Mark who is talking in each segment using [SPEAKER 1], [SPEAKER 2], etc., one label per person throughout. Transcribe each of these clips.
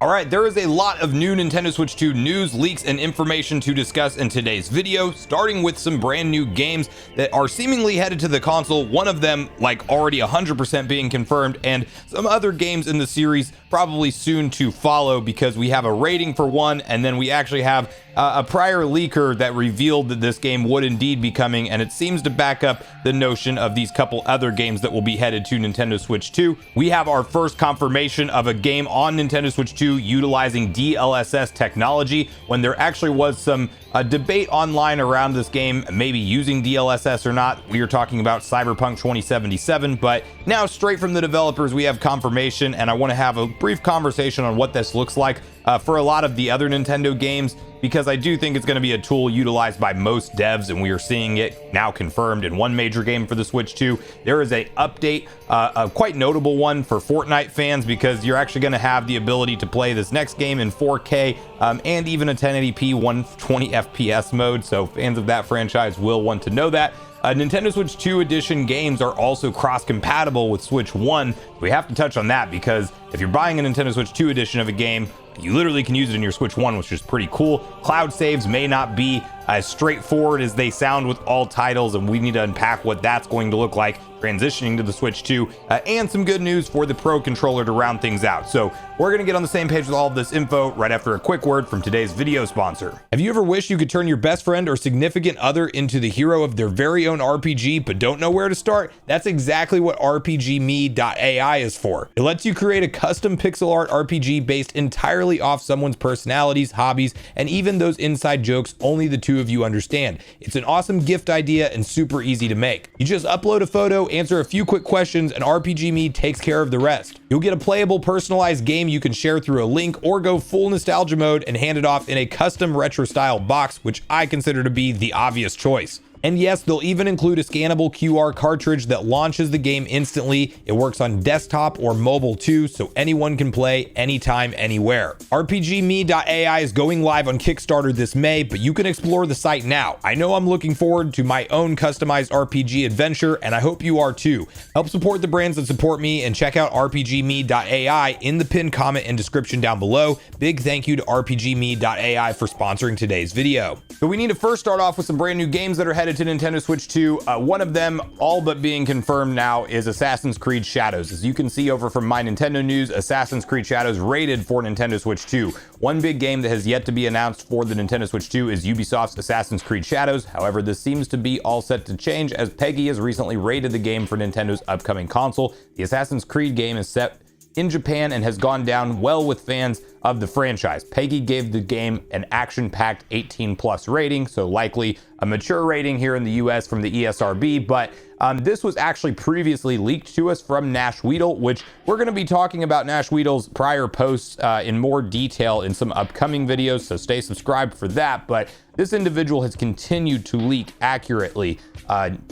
[SPEAKER 1] All right, there is a lot of new Nintendo Switch 2 news, leaks, and information to discuss in today's video, starting with some brand new games that are seemingly headed to the console, one of them like already 100% being confirmed, and some other games in the series probably soon to follow, because we have a rating for one, and then we actually have a prior leaker that revealed that this game would indeed be coming, and it seems to back up the notion of these couple other games that will be headed to Nintendo Switch 2. We have our first confirmation of a game on Nintendo Switch 2 utilizing DLSS technology, when there actually was some debate online around this game maybe using DLSS or not. We are talking about Cyberpunk 2077, but now straight from the developers we have confirmation, and I want to have a brief conversation on what this looks like for a lot of the other Nintendo games, because I do think it's going to be a tool utilized by most devs, and we are seeing it now confirmed in one major game for the Switch 2. There is a update, a quite notable one for Fortnite fans, because you're actually going to have the ability to play this next game in 4K and even a 1080p 120 FPS mode, so fans of that franchise will want to know that. Nintendo Switch 2 edition games are also cross-compatible with Switch 1. We have to touch on that, because if you're buying a Nintendo Switch 2 edition of a game, you literally can use it in your Switch 1, which is pretty cool. Cloud saves may not be as straightforward as they sound with all titles, and we need to unpack what that's going to look like transitioning to the Switch 2, and some good news for the Pro Controller to round things out. So we're going to get on the same page with all of this info right after a quick word from today's video sponsor. Have you ever wished you could turn your best friend or significant other into the hero of their very own RPG but don't know where to start? That's exactly what RPGme.ai is for. It lets you create a custom pixel art RPG based entirely off someone's personalities, hobbies, and even those inside jokes only the two of you understand. It's an awesome gift idea and super easy to make. You just upload a photo, answer a few quick questions, and RPG-Me takes care of the rest. You'll get a playable, personalized game you can share through a link, or go full nostalgia mode and hand it off in a custom retro style box, which I consider to be the obvious choice. And yes, they'll even include a scannable QR cartridge that launches the game instantly. It works on desktop or mobile too, so anyone can play anytime, anywhere. RPGme.ai is going live on Kickstarter this May, but you can explore the site now. I know I'm looking forward to my own customized RPG adventure, and I hope you are too. Help support the brands that support me, and check out RPGme.ai in the pinned comment and description down below. Big thank you to RPGme.ai for sponsoring today's video. So we need to first start off with some brand new games that are headed to Nintendo Switch 2. One of them, all but being confirmed now, is Assassin's Creed Shadows. As you can see over from My Nintendo News, Assassin's Creed Shadows rated for Nintendo Switch 2. One big game that has yet to be announced for the Nintendo Switch 2 is Ubisoft's Assassin's Creed Shadows. However, this seems to be all set to change, as PEGI has recently rated the game for Nintendo's upcoming console. The Assassin's Creed game is set in Japan and has gone down well with fans of the franchise. PEGI gave the game an action-packed 18+ rating, so likely a mature rating here in the US from the ESRB, but this was actually previously leaked to us from Nash Weedle, which we're going to be talking about Nash Weedle's prior posts in more detail in some upcoming videos, so stay subscribed for that. But this individual has continued to leak accurately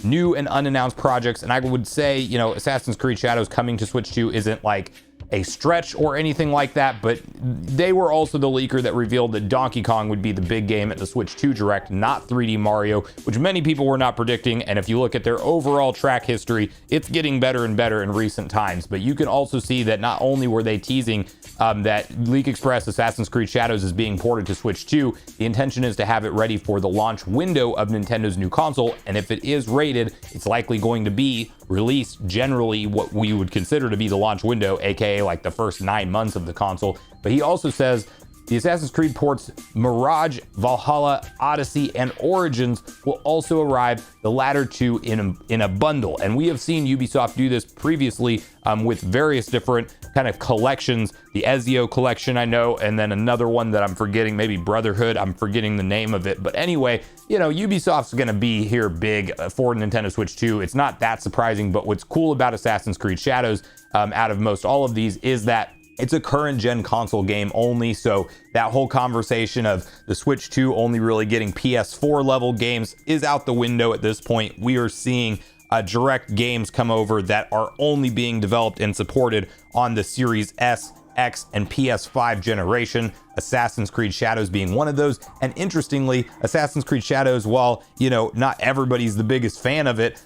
[SPEAKER 1] new and unannounced projects, and I would say, you know, Assassin's Creed Shadows coming to Switch 2 isn't like a stretch or anything like that, but they were also the leaker that revealed that Donkey Kong would be the big game at the Switch 2 Direct, not 3D Mario, which many people were not predicting. And if you look at their overall track history, it's getting better and better in recent times. But you can also see that not only were they teasing that Leak Express Assassin's Creed Shadows is being ported to Switch 2, the intention is to have it ready for the launch window of Nintendo's new console, and if it is rated, it's likely going to be released generally what we would consider to be the launch window, aka like the first 9 months of the console. But he also says the Assassin's Creed ports Mirage, Valhalla, Odyssey, and Origins will also arrive, the latter two in a bundle. And we have seen Ubisoft do this previously with various different kind of collections. The Ezio collection, I know, and then another one that I'm forgetting, maybe Brotherhood, I'm forgetting the name of it. But anyway, you know, Ubisoft's gonna be here big for Nintendo Switch 2. It's not that surprising, but what's cool about Assassin's Creed Shadows out of most all of these is that it's a current gen console game only, so that whole conversation of the Switch 2 only really getting PS4 level games is out the window at this point. We are seeing direct games come over that are only being developed and supported on the Series S X, and PS5 generation, Assassin's Creed Shadows being one of those. And interestingly, Assassin's Creed Shadows, while, you know, not everybody's the biggest fan of it,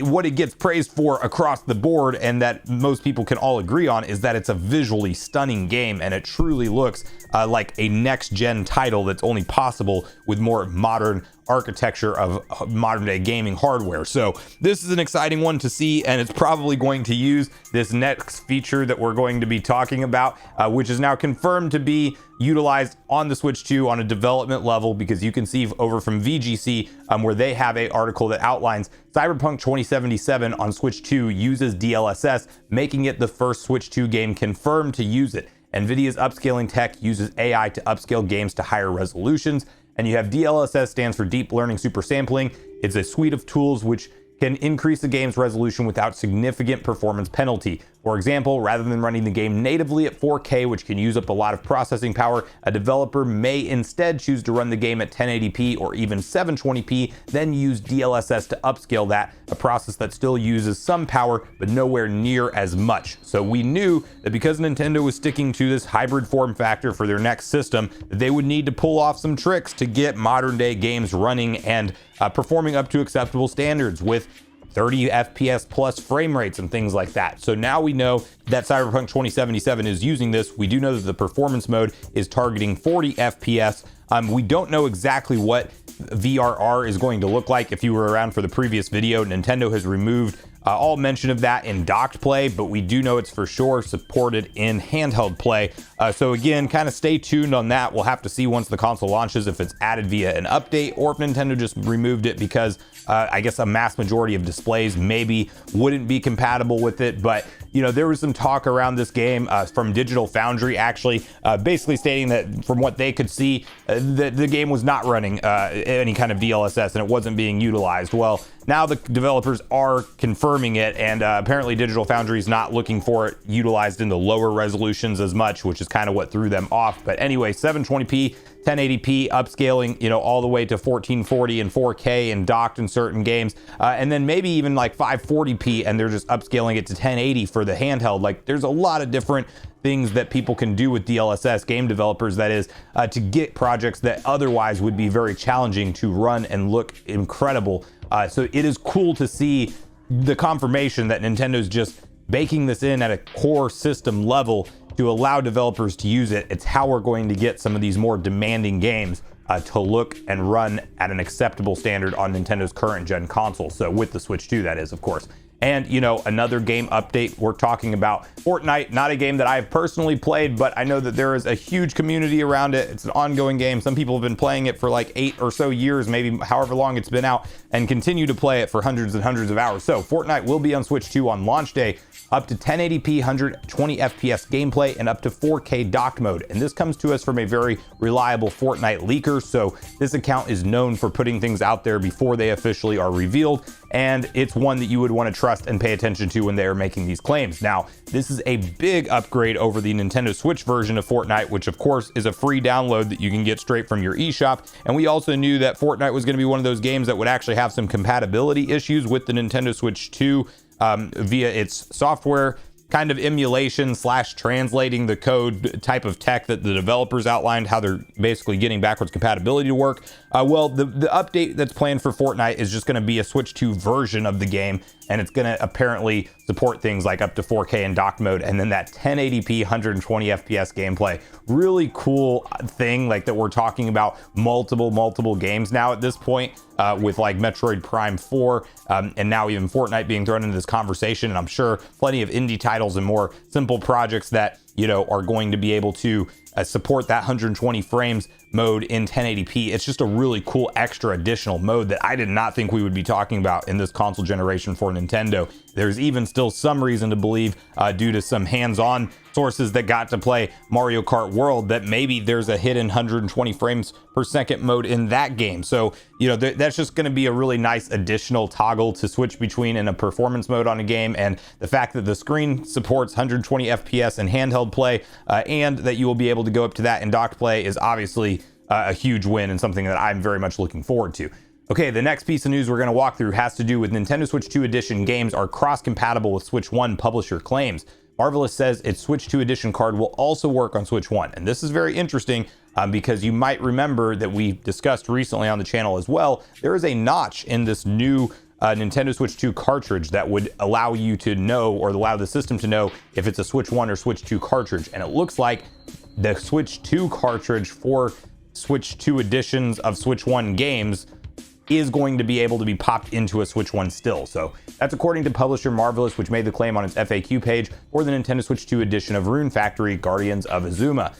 [SPEAKER 1] what it gets praised for across the board, and that most people can all agree on, is that it's a visually stunning game, and it truly looks like a next-gen title that's only possible with more modern architecture of modern day gaming hardware. So this is an exciting one to see, and it's probably going to use this next feature that we're going to be talking about, which is now confirmed to be utilized on the Switch 2 on a development level, because you can see over from VGC where they have a article that outlines Cyberpunk 2077 on Switch 2 uses DLSS, making it the first Switch 2 game confirmed to use it. NVIDIA's upscaling tech uses AI to upscale games to higher resolutions. And you have DLSS, stands for Deep Learning Super Sampling. It's a suite of tools which can increase the game's resolution without significant performance penalty. For example, rather than running the game natively at 4K, which can use up a lot of processing power, a developer may instead choose to run the game at 1080p or even 720p, then use DLSS to upscale that, a process that still uses some power, but nowhere near as much. So we knew that because Nintendo was sticking to this hybrid form factor for their next system, that they would need to pull off some tricks to get modern day games running and performing up to acceptable standards with 30 FPS plus frame rates and things like that. So now we know that Cyberpunk 2077 is using this. We do know that the performance mode is targeting 40 FPS. We don't know exactly what VRR is going to look like. If you were around for the previous video, Nintendo has removed all mention of that in docked play, but we do know it's for sure supported in handheld play. So again, kind of stay tuned on that. We'll have to see once the console launches if it's added via an update or if Nintendo just removed it because I guess a mass majority of displays maybe wouldn't be compatible with it. But you know, there was some talk around this game from Digital Foundry actually basically stating that from what they could see, the game was not running any kind of DLSS and it wasn't being utilized. Well, now the developers are confirming it, and apparently Digital Foundry is not looking for it utilized in the lower resolutions as much, which is kind of what threw them off. But anyway, 720p, 1080p, upscaling, you know, all the way to 1440 and 4K and docked in certain games, and then maybe even like 540p, and they're just upscaling it to 1080 for the handheld. Like, there's a lot of different things that people can do with DLSS, game developers that is, to get projects that otherwise would be very challenging to run and look incredible. So it is cool to see the confirmation that Nintendo's just baking this in at a core system level to allow developers to use it. It's how we're going to get some of these more demanding games to look and run at an acceptable standard on Nintendo's current gen console. So with the Switch 2, that is, of course. And, you know, another game update, we're talking about Fortnite, not a game that I've personally played, but I know that there is a huge community around it. It's an ongoing game. Some people have been playing it for like 8 or so years, maybe however long it's been out, and continue to play it for hundreds and hundreds of hours. So Fortnite will be on Switch 2 on launch day, up to 1080p, 120 FPS gameplay, and up to 4K docked mode. And this comes to us from a very reliable Fortnite leaker. So this account is known for putting things out there before they officially are revealed. And it's one that you would want to trust and pay attention to when they are making these claims. Now, this is a big upgrade over the Nintendo Switch version of Fortnite, which of course is a free download that you can get straight from your eShop. And we also knew that Fortnite was going to be one of those games that would actually have some compatibility issues with the Nintendo Switch 2 via its software kind of emulation / translating the code type of tech that the developers outlined, how they're basically getting backwards compatibility to work. Well, the update that's planned for Fortnite is just going to be a Switch 2 version of the game, and it's going to apparently support things like up to 4K in dock mode, and then that 1080p 120 FPS gameplay. Really cool thing, like that we're talking about multiple games now at this point, with like Metroid Prime 4, and now even Fortnite being thrown into this conversation. And I'm sure plenty of indie titles and more simple projects that, you know, are going to be able to support that 120 frames mode in 1080p. It's just a really cool extra additional mode that I did not think we would be talking about in this console generation for Nintendo. There's even still some reason to believe, due to some hands-on sources that got to play Mario Kart World, that maybe there's a hidden 120 frames per second mode in that game. So, you know, that's just going to be a really nice additional toggle to switch between in a performance mode on a game. And the fact that the screen supports 120 FPS in handheld play, and that you will be able to go up to that in docked play, is obviously a huge win and something that I'm very much looking forward to. Okay, the next piece of news we're going to walk through has to do with Nintendo Switch 2 Edition games are cross-compatible with Switch 1 publisher claims. Marvelous says its Switch 2 edition card will also work on Switch 1. And this is very interesting because you might remember that we discussed recently on the channel as well, there is a notch in this new Nintendo Switch 2 cartridge that would allow you to know, or allow the system to know, if it's a Switch 1 or Switch 2 cartridge. And it looks like the Switch 2 cartridge for Switch 2 editions of Switch 1 games is going to be able to be popped into a Switch 1 still. So that's according to publisher Marvelous, which made the claim on its FAQ page for the Nintendo Switch 2 edition of Rune Factory Guardians of Azuma.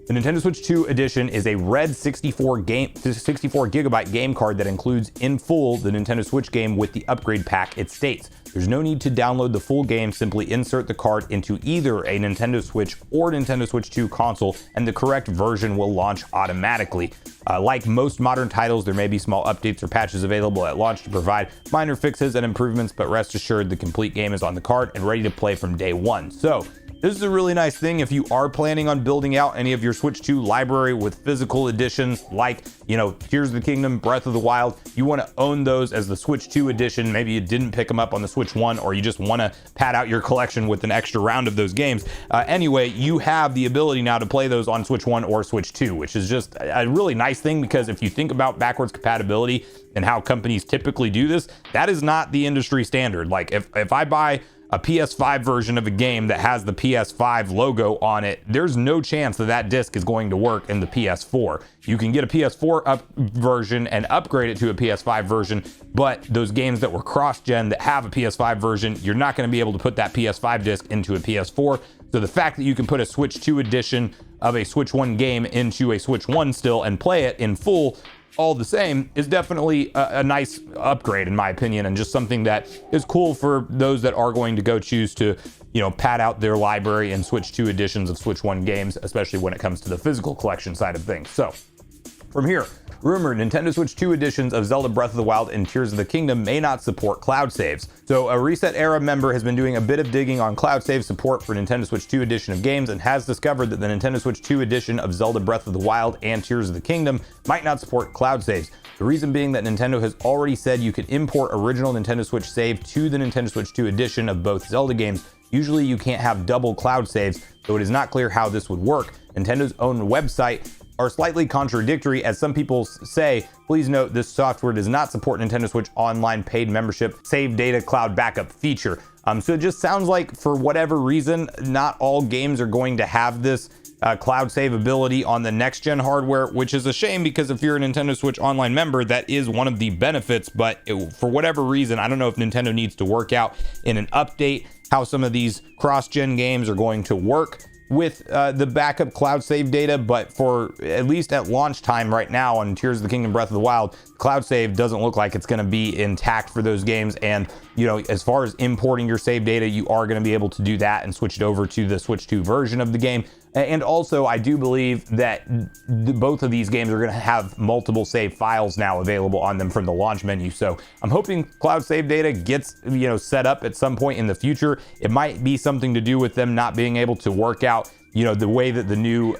[SPEAKER 1] The Nintendo Switch 2 edition is a red 64 gigabyte game card that includes in full the Nintendo Switch game with the upgrade pack, it states. There's no need to download the full game, simply insert the card into either a Nintendo Switch or Nintendo Switch 2 console, and the correct version will launch automatically. Like most modern titles, there may be small updates or patches available at launch to provide minor fixes and improvements, but rest assured the complete game is on the card and ready to play from day one. So this is a really nice thing if you are planning on building out any of your Switch 2 library with physical editions like, Tears of the Kingdom, Breath of the Wild. You want to own those as the Switch 2 edition. Maybe you didn't pick them up on the Switch 1, or you just want to pad out your collection with an extra round of those games. Anyway, you have the ability now to play those on Switch 1 or Switch 2, which is just a really nice thing, because if you think about backwards compatibility and how companies typically do this, that is not the industry standard. Like if I buy a PS5 version of a game that has the PS5 logo on it, there's no chance that that disc is going to work in the PS4. You can get a PS4 version and upgrade it to a PS5 version, but those games that were cross-gen that have a PS5 version, you're not going to be able to put that PS5 disc into a PS4. So the fact that you can put a Switch 2 edition of a Switch 1 game into a Switch 1 still and play it in full all the same is definitely a nice upgrade, in my opinion, and just something that is cool for those that are going to go choose to, pad out their library and Switch 2 editions of Switch 1 games, especially when it comes to the physical collection side of things. So from here, rumored Nintendo Switch 2 editions of Zelda Breath of the Wild and Tears of the Kingdom may not support cloud saves. So a Reset Era member has been doing a bit of digging on cloud save support for Nintendo Switch 2 edition of games and has discovered that the Nintendo Switch 2 edition of Zelda Breath of the Wild and Tears of the Kingdom might not support cloud saves. The reason being that Nintendo has already said you can import original Nintendo Switch save to the Nintendo Switch 2 edition of both Zelda games. Usually you can't have double cloud saves, so it is not clear how this would work. Nintendo's own website are slightly contradictory, as some people say, please note this software does not support Nintendo Switch Online paid membership save data cloud backup feature. So it just sounds like for whatever reason, not all games are going to have this cloud save ability on the next gen hardware, which is a shame, because if you're a Nintendo Switch Online member, that is one of the benefits. But for whatever reason, I don't know if Nintendo needs to work out in an update how some of these cross-gen games are going to work with the backup cloud save data, but for at least at launch time right now on Tears of the Kingdom Breath of the Wild, cloud save doesn't look like it's going to be intact for those games. And as far as importing your save data, you are going to be able to do that and switch it over to the Switch 2 version of the game. And also, I do believe that both of these games are going to have multiple save files now available on them from the launch menu. So I'm hoping cloud save data gets set up at some point in the future. It might be something to do with them not being able to work out the way that the new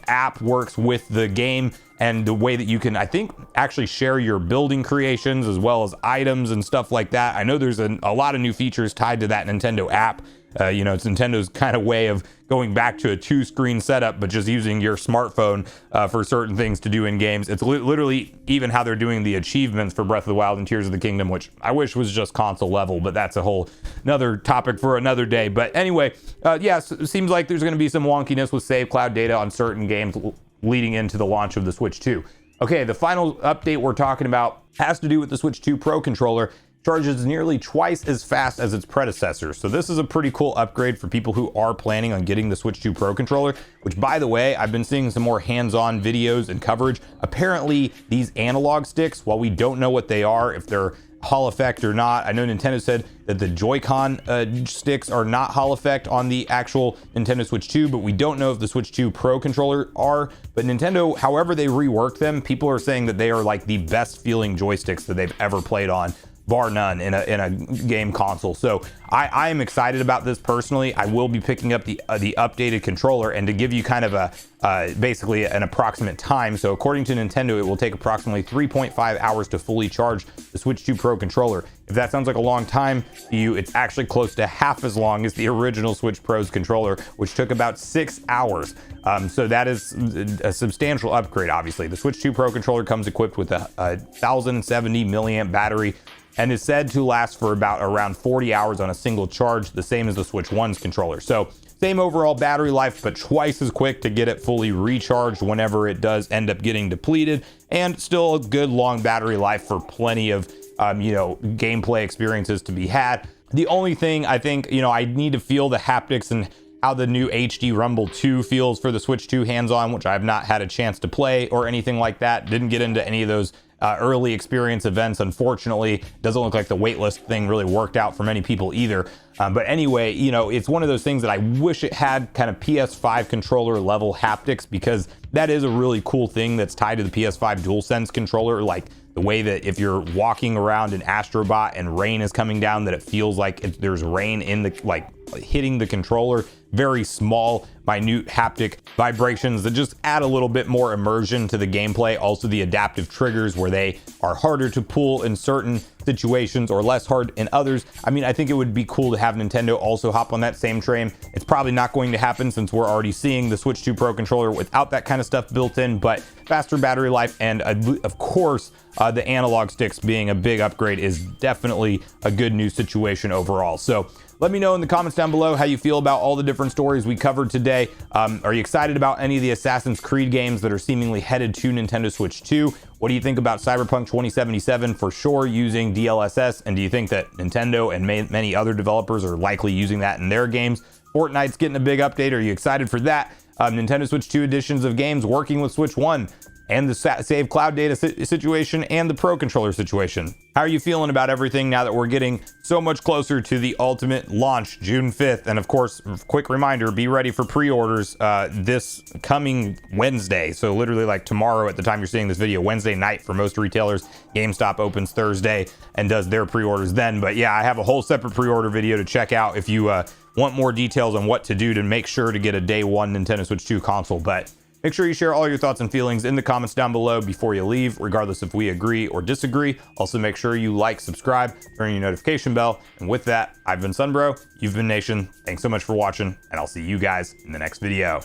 [SPEAKER 1] app works with the game, and the way that you can, I think, actually share your building creations as well as items and stuff like that. I know there's a lot of new features tied to that Nintendo app. It's Nintendo's kind of way of going back to a 2-screen setup, but just using your smartphone for certain things to do in games. It's literally even how they're doing the achievements for Breath of the Wild and Tears of the Kingdom, which I wish was just console level, but that's a whole another topic for another day. But anyway, yes, it seems like there's going to be some wonkiness with save cloud data on certain games leading into the launch of the Switch 2. Okay, the final update we're talking about has to do with the Switch 2 Pro controller. Charges nearly twice as fast as its predecessor. So this is a pretty cool upgrade for people who are planning on getting the Switch 2 Pro controller, which, by the way, I've been seeing some more hands-on videos and coverage. Apparently these analog sticks, while we don't know what they are, if they're Hall effect or not. I know Nintendo said that the Joy-Con sticks are not Hall effect on the actual Nintendo Switch 2, but we don't know if the Switch 2 Pro controller are. But Nintendo, however they reworked them, people are saying that they are like the best feeling joysticks that they've ever played on, bar none, in a game console. So I am excited about this personally. I will be picking up the updated controller, and to give you kind of a basically an approximate time. So according to Nintendo, it will take approximately 3.5 hours to fully charge the Switch 2 Pro controller. If that sounds like a long time to you, it's actually close to half as long as the original Switch Pro's controller, which took about 6 hours. So that is a substantial upgrade. Obviously, the Switch 2 Pro controller comes equipped with a 1070 milliamp battery and is said to last for around 40 hours on a single charge, the same as the Switch 1's controller. So same overall battery life, but twice as quick to get it fully recharged whenever it does end up getting depleted, and still a good long battery life for plenty of gameplay experiences to be had. The only thing I think, I need to feel the haptics and how the new HD Rumble 2 feels for the Switch 2 hands-on, which I have not had a chance to play or anything like that. Didn't get into any of those early experience events, unfortunately. Doesn't look like the waitlist thing really worked out for many people either. But anyway, it's one of those things that I wish it had kind of PS5 controller level haptics, because that is a really cool thing that's tied to the PS5 DualSense controller. Like the way that if you're walking around an Astrobot and rain is coming down, that it feels like there's rain in the, hitting the controller. Very small, minute haptic vibrations that just add a little bit more immersion to the gameplay. Also the adaptive triggers, where they are harder to pull in certain situations or less hard in others. I mean, I think it would be cool to have Nintendo also hop on that same train. It's probably not going to happen, since we're already seeing the Switch 2 Pro controller without that kind of stuff built in, but faster battery life and of course the analog sticks being a big upgrade is definitely a good news situation overall. So let me know in the comments down below how you feel about all the different stories we covered today. Are you excited about any of the Assassin's Creed games that are seemingly headed to Nintendo Switch 2? What do you think about Cyberpunk 2077 for sure using DLSS? And do you think that Nintendo and many other developers are likely using that in their games? Fortnite's getting a big update. Are you excited for that? Nintendo Switch 2 editions of games working with Switch 1 and the save cloud data situation and the Pro controller situation. How are you feeling about everything now that we're getting so much closer to the ultimate launch, June 5th? And of course, quick reminder, be ready for pre-orders this coming Wednesday. So literally like tomorrow at the time you're seeing this video, Wednesday night for most retailers. GameStop opens Thursday and does their pre-orders then. But yeah, I have a whole separate pre-order video to check out if you want more details on what to do to make sure to get a day one Nintendo Switch 2 console. But make sure you share all your thoughts and feelings in the comments down below before you leave, regardless if we agree or disagree. Also, make sure you like, subscribe, turn your notification bell. And with that, I've been Sunbro, you've been Nation. Thanks so much for watching, and I'll see you guys in the next video.